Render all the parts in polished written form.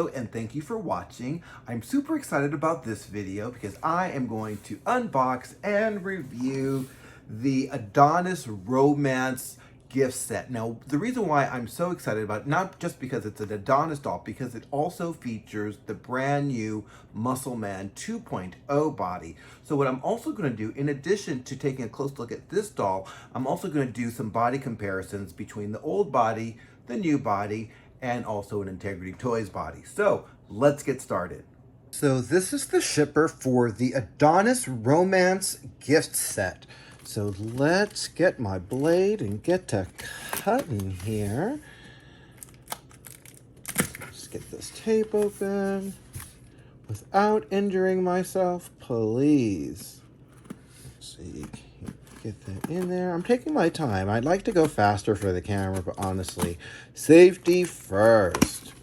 Hello and thank you for watching. I'm super excited about this video because I am going to unbox and review the Adonis Romance Gift Set. Now, the reason why I'm so excited about it, not just because it's an Adonis doll, because it also features the brand new Muscle Man 2.0 body. So what I'm also going to do, in addition to taking a close look at this doll, I'm also going to do some body comparisons between the old body, the new body, and also an Integrity Toys body. So let's get started. So this is the shipper for the Adonis Romance Gift Set. So let's get my blade and get to cutting here. Let's get this tape open without injuring myself, please. Let's see. Get that in there. I'm taking my time. I'd like to go faster for the camera, but honestly, safety first.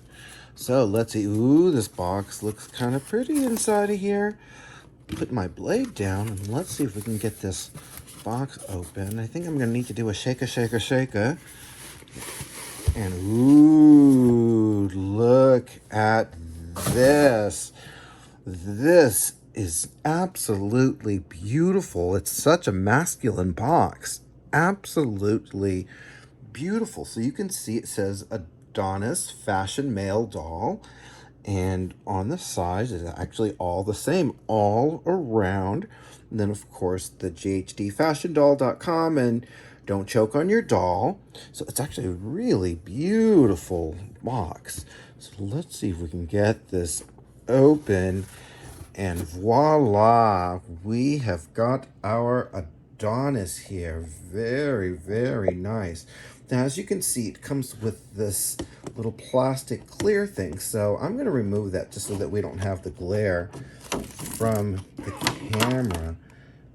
So let's see. Ooh, this box looks kind of pretty inside of here. Put my blade down and let's see if we can get this box open. I think I'm going to need to do a shaker. And ooh, look at this. This is absolutely beautiful. It's such a masculine box. Absolutely beautiful. So you can see it says Adonis Fashion Male Doll. And on the sides is actually all the same, all around. And then, of course, the JHDFashionDoll.com and don't choke on your doll. So it's actually a really beautiful box. So let's see if we can get this open. And voila, we have got our Adonis here. Very, very nice. Now, as you can see, it comes with this little plastic clear thing. So I'm going to remove that just so that we don't have the glare from the camera.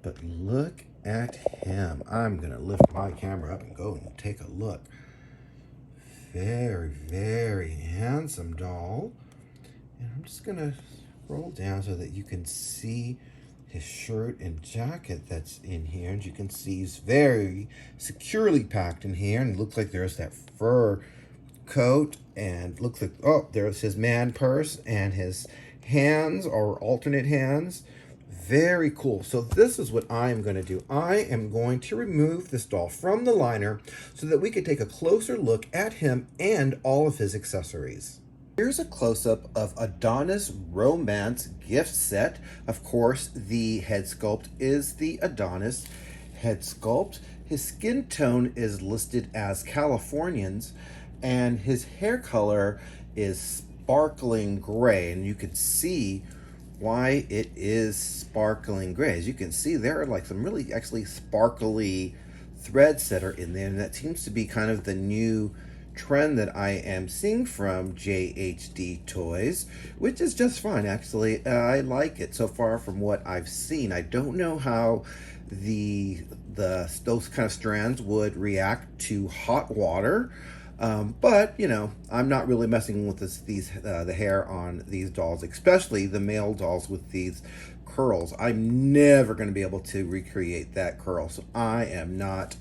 But look at him. I'm going to lift my camera up and go and take a look. Very, very handsome doll. And I'm just going to roll down so that you can see his shirt and jacket that's in here. And you can see he's very securely packed in here. And it looks like there's that fur coat. And looks like, oh, there's his man purse. And his hands are alternate hands. Very cool. So this is what I'm going to do. I am going to remove this doll from the liner so that we can take a closer look at him and all of his accessories. Here's a close-up of Adonis Romance Gift Set. Of course, the head sculpt is the Adonis head sculpt. His skin tone is listed as Californians, and his hair color is sparkling gray. And you can see why it is sparkling gray. As you can see, there are like some really actually sparkly threads that are in there, and that seems to be kind of the new trend that I am seeing from JHD Toys, which is just fine. Actually, I like it so far from what I've seen. I don't know how those kind of strands would react to hot water, but you know, I'm not really messing with the hair on these dolls, especially the male dolls with these curls. I'm never going to be able to recreate that curl, so I am not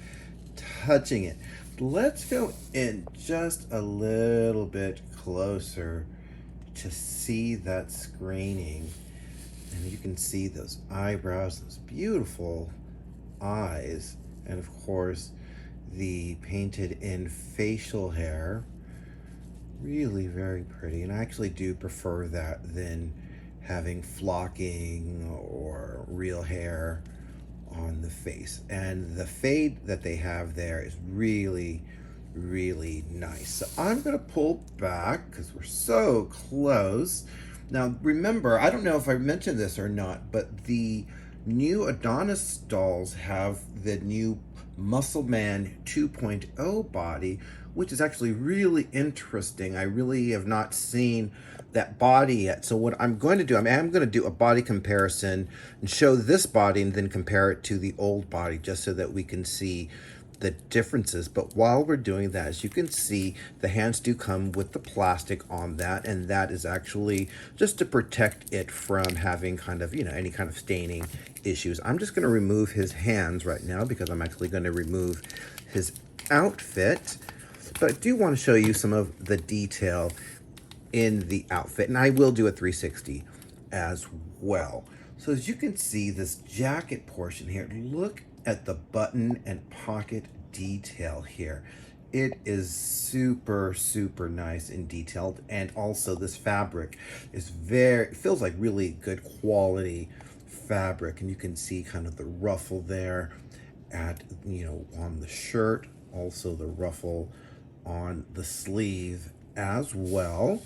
touching it. Let's go in just a little bit closer to see that screening. And you can see those eyebrows, those beautiful eyes, and of course the painted in facial hair. Really very pretty, and I actually do prefer that than having flocking or real hair on the face. And the fade that they have there is really, really nice. So I'm going to pull back because we're so close. Now remember, I don't know if I mentioned this or not, but the new Adonis dolls have the new Muscle Man 2.0 body, which is actually really interesting. I really have not seen that body yet. So what I'm going to do, I'm going to do a body comparison and show this body and then compare it to the old body just so that we can see the differences. But while we're doing that, as you can see, the hands do come with the plastic on that, and that is actually just to protect it from having kind of, you know, any kind of staining issues. I'm just going to remove his hands right now because I'm actually going to remove his outfit. But I do want to show you some of the detail in the outfit. And I will do a 360 as well. So as you can see, this jacket portion here, look at the button and pocket detail here. It is super, super nice and detailed. And also this fabric is it feels like really good quality fabric. And you can see kind of the ruffle there at, on the shirt, also the ruffle on the sleeve as well.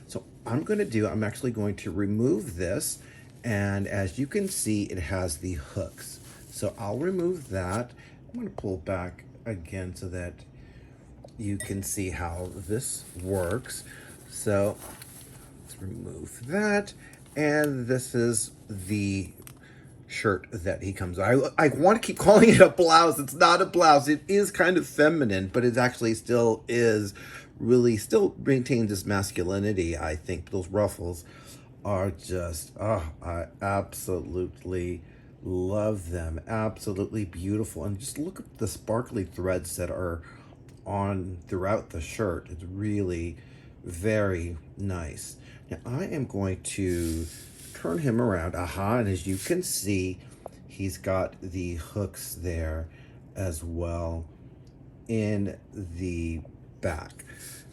So I'm actually going to remove this. And as you can see, it has the hooks. So I'll remove that. I'm going to pull back again so that you can see how this works. So let's remove that. And this is the shirt that he comes on. I want to keep calling it a blouse. It's not a blouse. It is kind of feminine, but it actually still maintains this masculinity, I think. Those ruffles are just, I absolutely love them. Absolutely beautiful. And just look at the sparkly threads that are on throughout the shirt. It's really very nice. Now I am going to turn him around. And as you can see, he's got the hooks there as well in the back.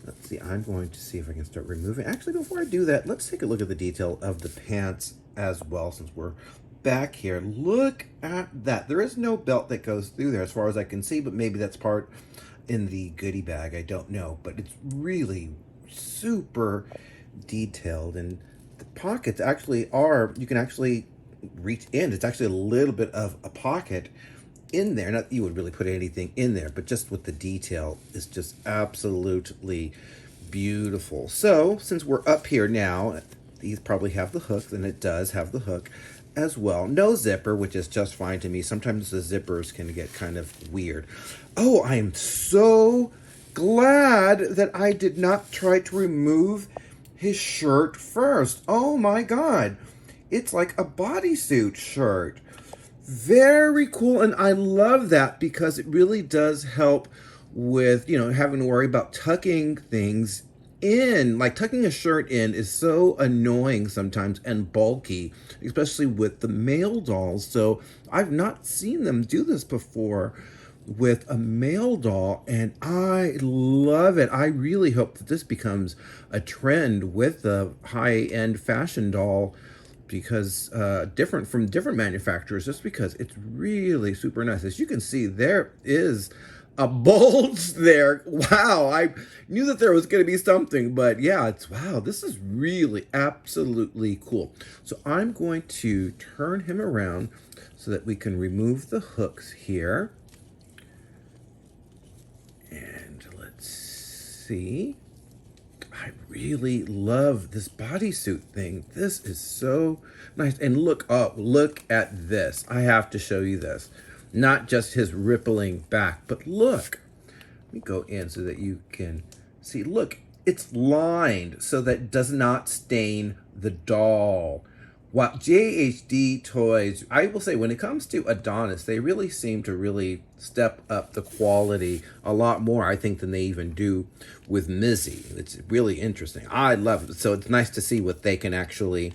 Let's see, I'm going to see if I can start removing. Actually, before I do that, let's take a look at the detail of the pants as well, since we're back here. Look at that. There is no belt that goes through there as far as I can see, but maybe that's part in the goodie bag. I don't know, but it's really super detailed. And the pockets actually you can actually reach in. It's actually a little bit of a pocket in there. Not that you would really put anything in there, but just with the detail is just absolutely beautiful. So since we're up here now, these probably have the hook, and it does have the hook as well. No zipper, which is just fine to me. Sometimes the zippers can get kind of weird. Oh, I am so glad that I did not try to remove his shirt first. Oh my God. It's like a bodysuit shirt. Very cool, and I love that because it really does help with, having to worry about tucking things in. Like tucking a shirt in is so annoying sometimes and bulky, especially with the male dolls. So I've not seen them do this before with a male doll, and I love it. I really hope that this becomes a trend with the high-end fashion doll, because different from different manufacturers, just because it's really super nice. As you can see, there is a bulge there. Wow, I knew that there was going to be something, but yeah, wow, this is really absolutely cool. So I'm going to turn him around so that we can remove the hooks here. And let's see. I really love this bodysuit thing. This is so nice. And look at this. I have to show you this. Not just his rippling back, but look. Let me go in so that you can see. Look, it's lined so that it does not stain the doll. Wow, JHD Toys, I will say, when it comes to Adonis, they really seem to really step up the quality a lot more, I think, than they even do with Mizi. It's really interesting. I love it. So it's nice to see what they can actually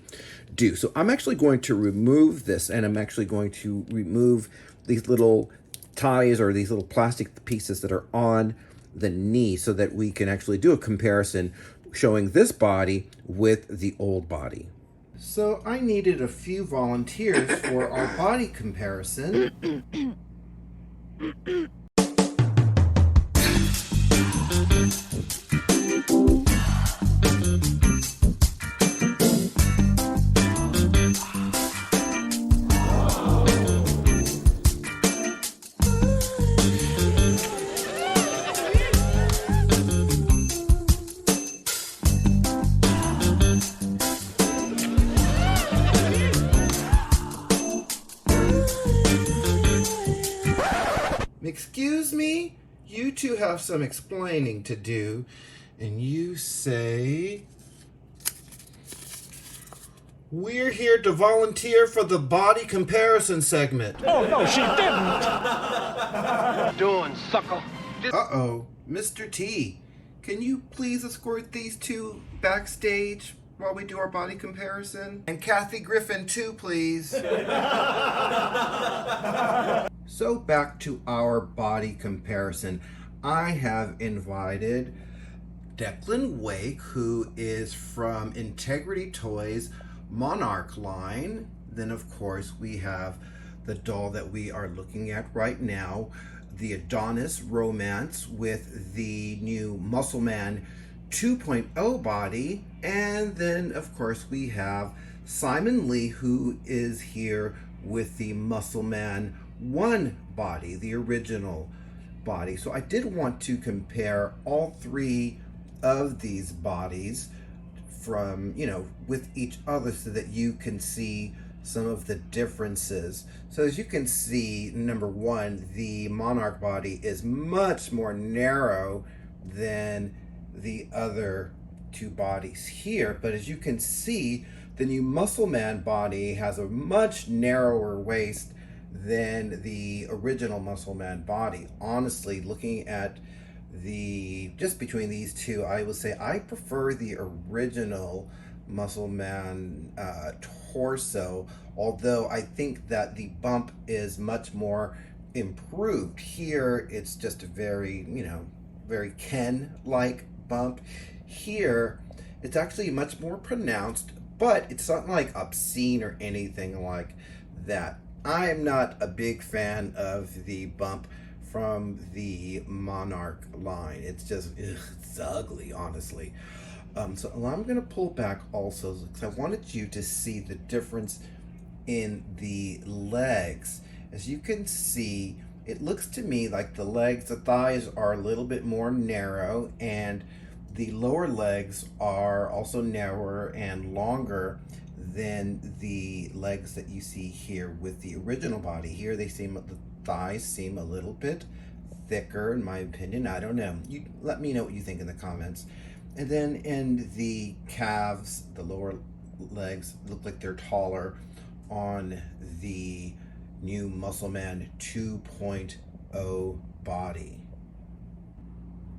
do. So I'm actually going to remove this, and I'm actually going to remove these little ties or these little plastic pieces that are on the knee so that we can actually do a comparison showing this body with the old body. So I needed a few volunteers for our body comparison. Excuse me? You two have some explaining to do. And you say, we're here to volunteer for the body comparison segment. Oh, no, she didn't. What you doing, sucker? Uh-oh, Mr. T. can you please escort these two backstage while we do our body comparison? And Kathy Griffin too, please. So back to our body comparison. I have invited Declan Wake, who is from Integrity Toys Monarch line. Then of course we have the doll that we are looking at right now, the Adonis Romance with the new Muscle Man 2.0 body. And then of course we have Simon Lee, who is here with the Muscle Man 1 body, the original body. So I did want to compare all three of these bodies from, with each other so that you can see some of the differences. So as you can see, number one, the Monarch body is much more narrow than the other two bodies here. But as you can see, the new Muscle Man body has a much narrower waist than the original Muscle Man body. Honestly, looking at just between these two, I would say I prefer the original Muscle Man torso, although I think that the bump is much more improved. Here it's just a very, very Ken-like bump. Here it's actually much more pronounced, but it's not like obscene or anything like that. I am not a big fan of the bump from the Monarch line. It's just, it's ugly, honestly. So I'm going to pull back also because I wanted you to see the difference in the legs. As you can see, it looks to me like the thighs are a little bit more narrow, and the lower legs are also narrower and longer than the legs that you see here with the original body. Here the thighs seem a little bit thicker, in my opinion. I don't know. You let me know what you think in the comments. And then in the calves, the lower legs look like they're taller on the new Muscle Man 2.0 body.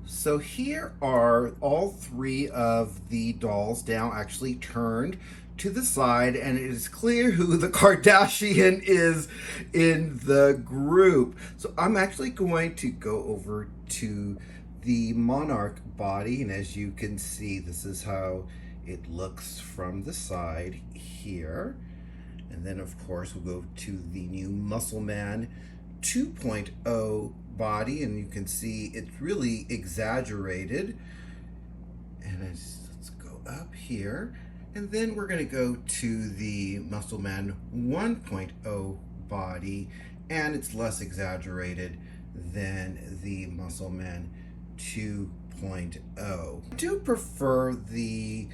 So here are all three of the dolls now actually turned to the side, and it is clear who the Kardashian is in the group. So I'm actually going to go over to the Monarch body, and as you can see, this is how it looks from the side here. And then of course we'll go to the new Muscle Man 2.0 body, and you can see it's really exaggerated. And let's go up here, and then we're going to go to the Muscle Man 1.0 body, and it's less exaggerated than the Muscle Man 2.0. I do prefer the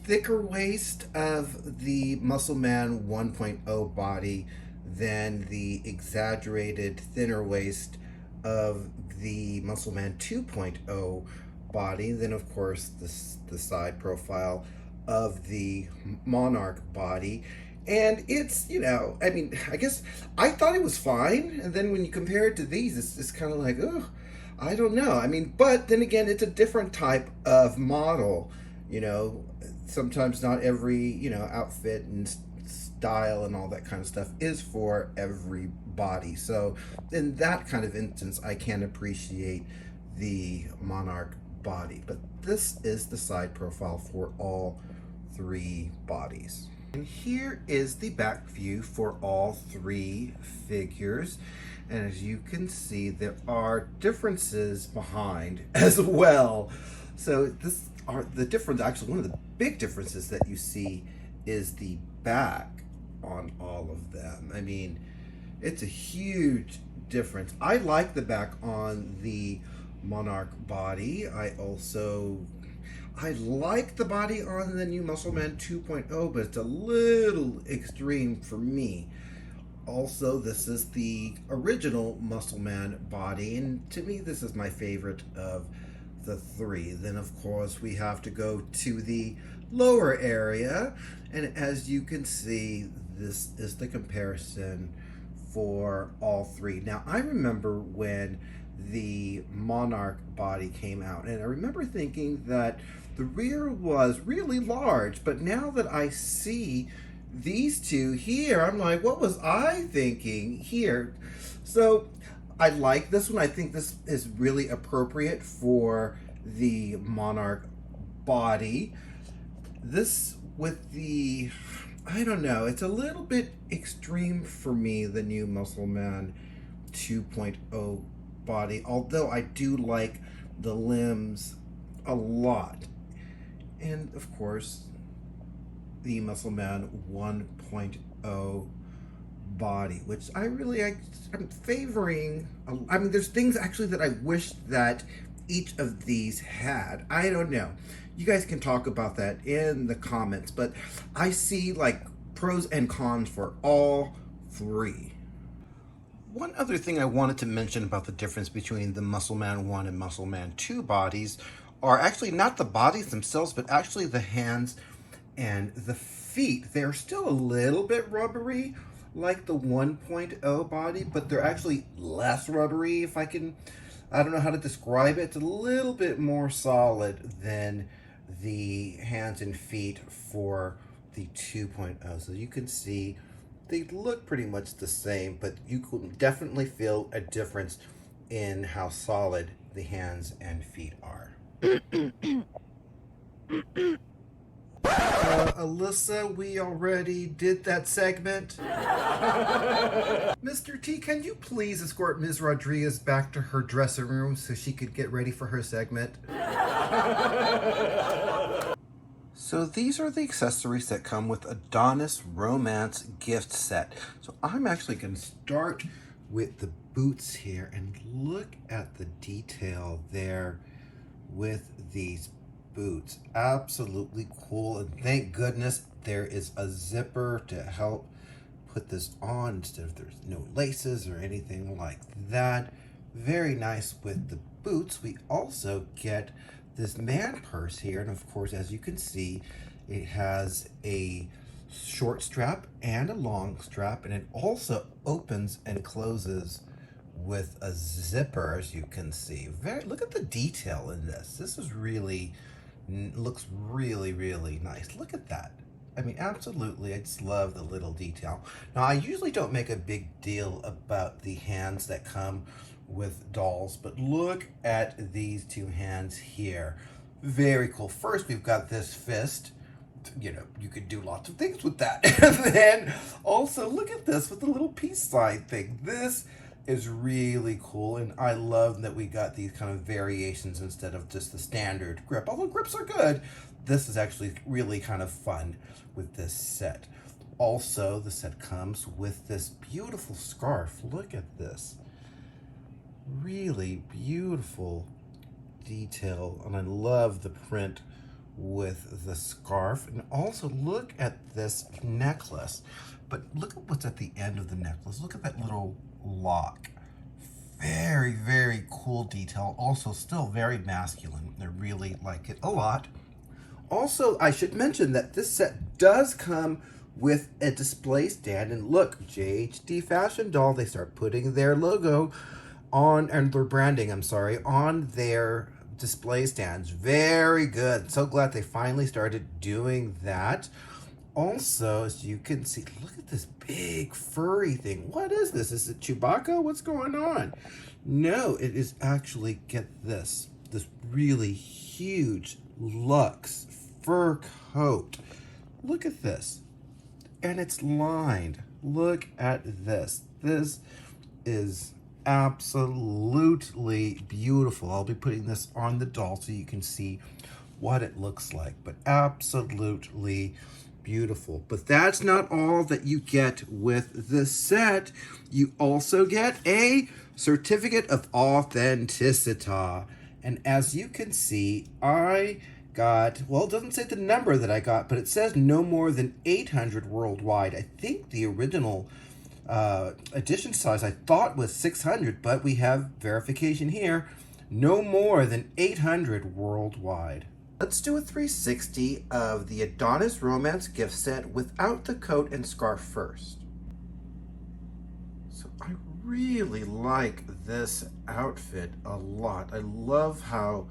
thicker waist of the Muscle Man 1.0 body than the exaggerated thinner waist of the Muscle Man 2.0 body. Then of course the side profile of the Monarch body. And it's, I mean, I guess I thought it was fine, and then when you compare it to these, it's kind of like, oh, I don't know. I mean, but then again, it's a different type of model. Sometimes not every, outfit and style and all that kind of stuff is for every body. So in that kind of instance, I can appreciate the Monarch body. But this is the side profile for all three bodies. And here is the back view for all three figures. And as you can see, there are differences behind as well. So the difference, actually one of the big differences that you see is the back on all of them. I mean, it's a huge difference. I like the back on the Monarch body. I like the body on the new Muscle Man 2.0, but it's a little extreme for me. Also, this is the original Muscle Man body, and to me this is my favorite of the three. Then of course we have to go to the lower area, and as you can see, this is the comparison for all three. Now I remember when the Monarch Body came out. And I remember thinking that the rear was really large, but now that I see these two here, I'm like, what was I thinking here? So I like this one. I think this is really appropriate for the Monarch Body. This with the, I don't know, it's a little bit extreme for me, the new Muscle Man 2.0 body, although I do like the limbs a lot. And of course, the Muscle Man 1.0 body, which I'm favoring. I mean, there's things actually that I wish that each of these had. I don't know. You guys can talk about that in the comments, but I see like pros and cons for all three. One other thing I wanted to mention about the difference between the Muscle Man 1 and Muscle Man 2 bodies are actually not the bodies themselves, but actually the hands and the feet. They're still a little bit rubbery like the 1.0 body, but they're actually less rubbery, if I don't know how to describe it. It's a little bit more solid than the hands and feet for the 2.0. So you can see they look pretty much the same, but you can definitely feel a difference in how solid the hands and feet are. Alyssa, we already did that segment. Mr. T, can you please escort Ms. Rodriguez back to her dressing room so she could get ready for her segment? So these are the accessories that come with Adonis Romance Gift Set. So I'm actually going to start with the boots here, and look at the detail there with these boots. Absolutely cool, and thank goodness there is a zipper to help put this on instead of there's no laces or anything like that. Very nice with the boots. We also get this man purse here, and of course, as you can see, it has a short strap and a long strap, and it also opens and closes with a zipper, as you can see. Look at the detail in this. This is really looks really, really nice. Look at that. I mean, absolutely, I just love the little detail. Now, I usually don't make a big deal about the hands that come with dolls, but look at these two hands here. Very cool. First, we've got this fist. You know, you could do lots of things with that. And then also look at this with the little peace sign thing. This is really cool, and I love that we got these kind of variations instead of just the standard grip. Although grips are good, this is actually really kind of fun with this set. Also, the set comes with this beautiful scarf. Look at this. Really beautiful detail, and I love the print with the scarf. And also look at this necklace, but look at what's at the end of the necklace. Look at that little lock. Very, very cool detail. Also still very masculine. I really like it a lot. Also, I should mention that this set does come with a display stand, and look, JHD Fashion Doll, they start putting their logo on, and their branding, I'm sorry, on their display stands. Very good. So glad they finally started doing that. Also, as you can see, look at this big furry thing. What is this? Is it Chewbacca? What's going on? No, it is actually, get this really huge luxe fur coat. Look at this. And it's lined. Look at this. This is absolutely beautiful. I'll be putting this on the doll so you can see what it looks like, but absolutely beautiful. But that's not all that you get with the set. You also get a certificate of authenticity. And as you can see, I got, well, it doesn't say the number that I got, but it says no more than 800 worldwide. I think the original edition size I thought was 600, but we have verification here. No more than 800 worldwide. Let's do a 360 of the Adonis Romance Gift Set without the coat and scarf first. So I really like this outfit a lot. I love how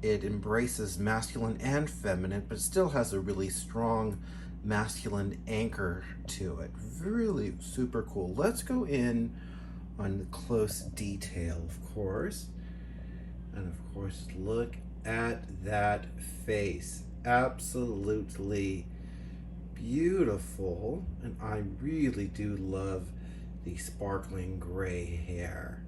it embraces masculine and feminine, but still has a really strong masculine anchor to it. Really super cool. Let's go in on the close detail, of course. And of course, look at that face. Absolutely beautiful. And I really do love the sparkling gray hair.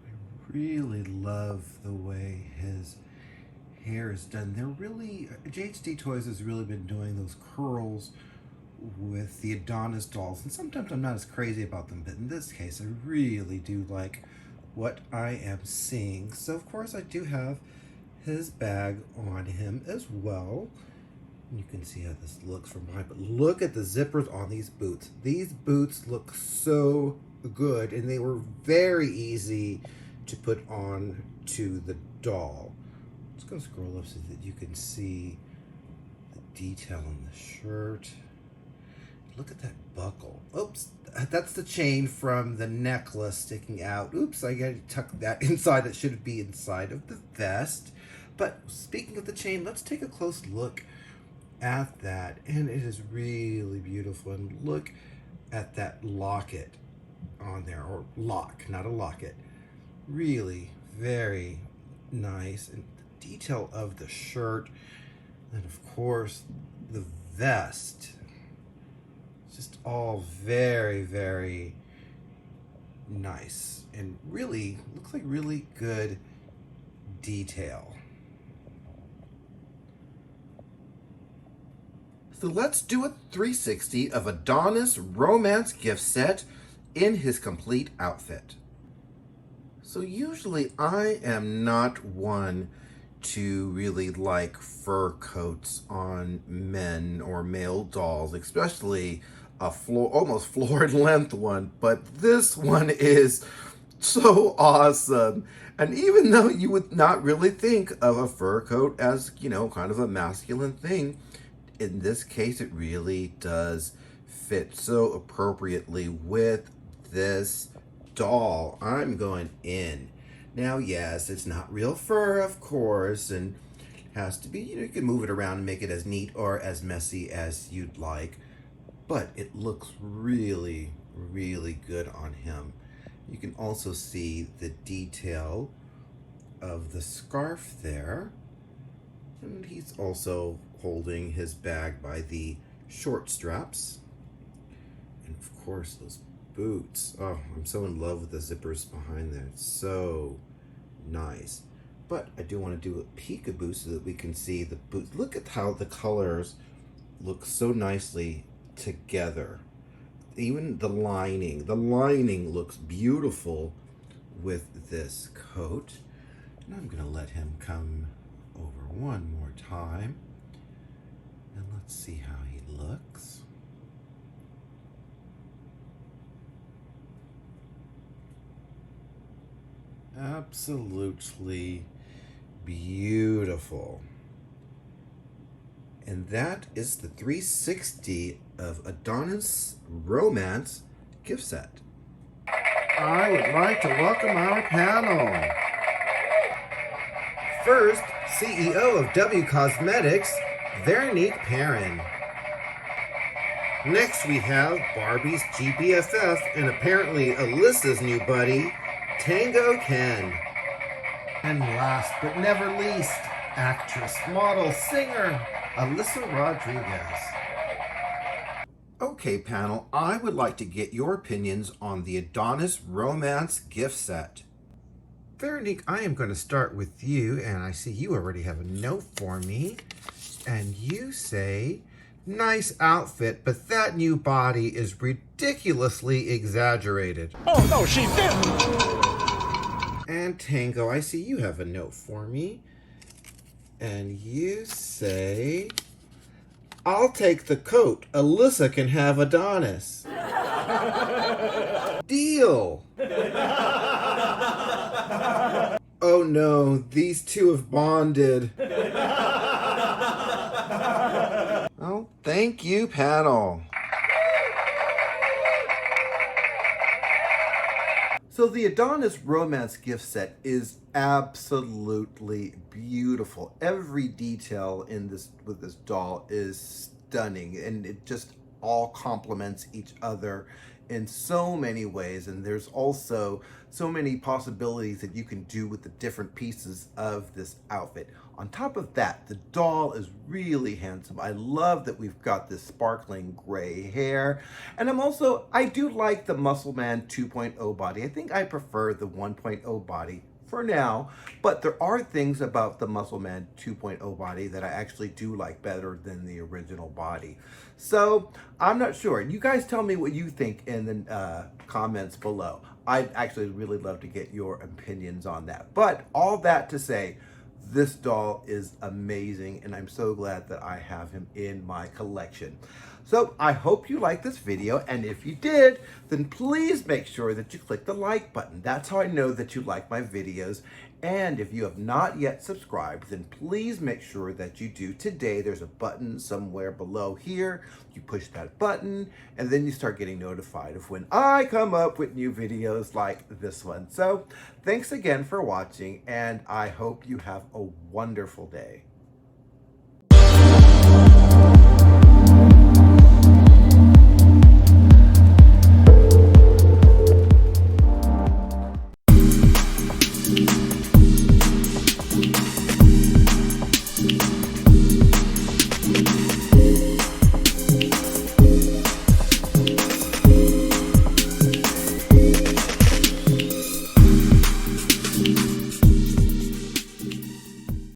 I really love the way his hair is done. They're really, JHD Toys has really been doing those curls with the Adonis dolls, and sometimes I'm not as crazy about them, but in this case I really do like what I am seeing. So of course I do have his bag on him as well. You can see how this looks from behind, but look at the zippers on these boots. These boots look so good, and they were very easy to put on to the doll. Let's go scroll up so that you can see the detail on the shirt. Look at that buckle. Oops, that's the chain from the necklace sticking out. Oops, I gotta tuck that inside. It should be inside of the vest. But speaking of the chain, let's take a close look at that. And it is really beautiful. And look at that locket on there, or lock, not a locket. Really very nice. And the detail of the shirt, and of course the vest. Just all very, very nice, and really looks like really good detail. So let's do a 360 of Adonis Romance Gift Set in his complete outfit. So usually I am not one to really like fur coats on men or male dolls, especially a almost floor length one, but this one is so awesome. And even though you would not really think of a fur coat as, you know, kind of a masculine thing, in this case it really does fit so appropriately with this doll. I'm going in. Now, yes, it's not real fur, of course, and has to be, you know, you can move it around and make it as neat or as messy as you'd like, but it looks really, really good on him. You can also see the detail of the scarf there, and he's also holding his bag by the short straps, and of course those boots. Oh, I'm so in love with the zippers behind there. It's so nice. But I do want to do a peekaboo so that we can see the boots. Look at how the colors look so nicely together. Even the lining looks beautiful with this coat. And I'm gonna let him come over one more time, and let's see how he looks. Absolutely beautiful. And that is the 360 of Adonis Romance Gift Set. I would like to welcome our panel. First, CEO of W Cosmetics, Veronique PERRIN. Next we have Barbie's GBFF and apparently ALYSA's new buddy, TANGO Ken. And last but never least, actress, model, singer, ALYSA Rodriguez. Okay, panel, I would like to get your opinions on the Adonis Romance Gift Set. Veronique, I am going to start with you, and I see you already have a note for me. And you say, nice outfit, but that new body is ridiculously exaggerated. Oh, no, she didn't! And Tango, I see you have a note for me. And you say, I'll take the coat. ALYSA can have Adonis. Deal. Oh no, these two have bonded. Oh, thank you, panel. So the Adonis Romance Gift Set is absolutely beautiful. Every detail in this with this doll is stunning, and it just all complements each other in so many ways. And there's also so many possibilities that you can do with the different pieces of this outfit. On top of that, the doll is really handsome. I love that we've got this sparkling gray hair. And I do like the Muscle Man 2.0 body. I think I prefer the 1.0 body for now, but there are things about the Muscle Man 2.0 body that I actually do like better than the original body. So I'm not sure. You guys tell me what you think in the comments below. I'd actually really love to get your opinions on that. But all that to say, this doll is amazing, and I'm so glad that I have him in my collection. So I hope you liked this video, and if you did, then please make sure that you click the like button. That's how I know that you like my videos. And if you have not yet subscribed, then please make sure that you do today. There's a button somewhere below here. You push that button, and then you start getting notified of when I come up with new videos like this one. So thanks again for watching, and I hope you have a wonderful day.